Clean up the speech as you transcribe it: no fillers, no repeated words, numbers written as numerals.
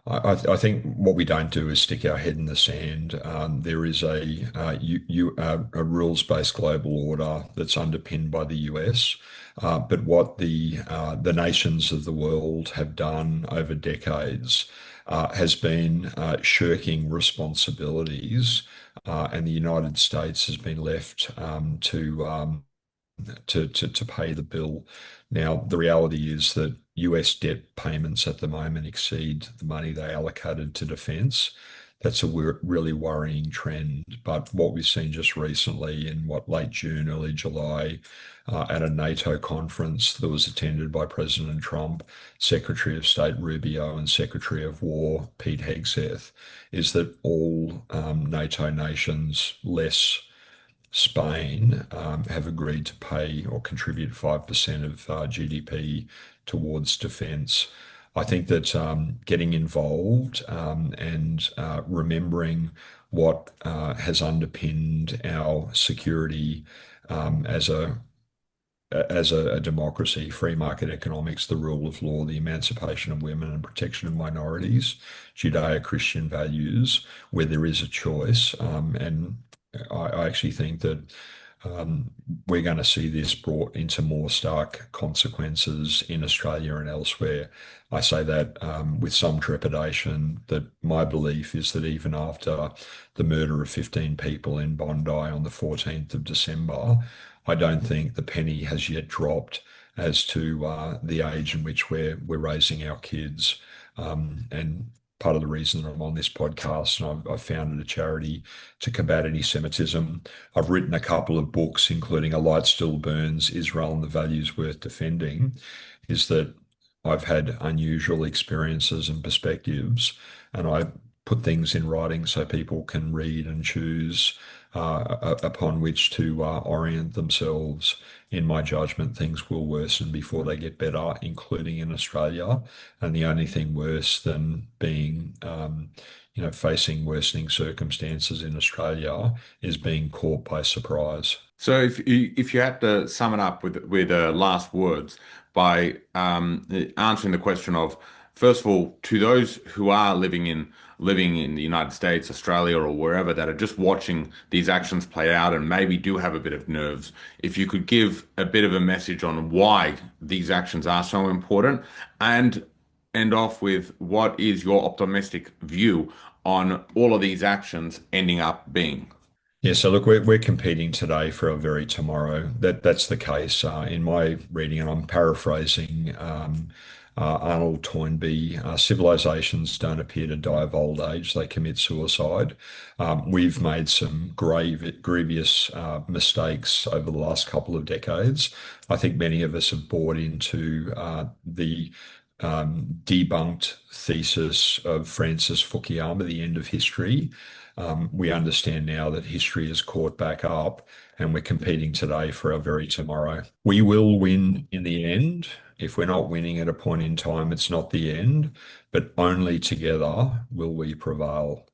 I think what we don't do is stick our head in the sand. There is a rules-based global order that's underpinned by the US. But what the nations of the world have done over decades has been shirking responsibilities, and the United States has been left to pay the bill. Now, the reality is that US debt payments at the moment exceed the money they allocated to defence. That's a really worrying trend. But what we've seen just recently in late June, early July, at a NATO conference that was attended by President Trump, Secretary of State Rubio, and Secretary of War Pete Hegseth, is that all NATO nations, less Spain, have agreed to pay or contribute 5% of GDP towards defence. I think that getting involved and remembering what has underpinned our security as a democracy, free market economics, the rule of law, the emancipation of women and protection of minorities, Judeo-Christian values, where there is a choice. And I actually think that we're going to see this brought into more stark consequences in Australia and elsewhere. I say that with some trepidation, that my belief is that even after the murder of 15 people in Bondi on the 14th of December, I don't think the penny has yet dropped as to the age in which we're raising our kids. And part of the reason that I'm on this podcast, and I've founded a charity to combat anti-Semitism. I've written a couple of books, including A Light Still Burns, Israel and the Values Worth Defending, is that I've had unusual experiences and perspectives, and I put things in writing so people can read and choose upon which to orient themselves. In my judgment, things will worsen before they get better, including in Australia. And the only thing worse than being, facing worsening circumstances in Australia is being caught by surprise. So if you had to sum it up with last words by answering the question of, first of all, to those who are living in the United States, Australia, or wherever, that are just watching these actions play out and maybe do have a bit of nerves, if you could give a bit of a message on why these actions are so important, and end off with what is your optimistic view on all of these actions ending up being. Yeah, so look, we're competing today for a very tomorrow. That's the case. In my reading, and I'm paraphrasing Arnold Toynbee, civilizations don't appear to die of old age; they commit suicide. We've made some grievous mistakes over the last couple of decades. I think many of us have bought into the debunked thesis of Francis Fukuyama, the end of history. We understand now that history has caught back up, and we're competing today for our very tomorrow. We will win in the end. If we're not winning at a point in time, it's not the end, but only together will we prevail.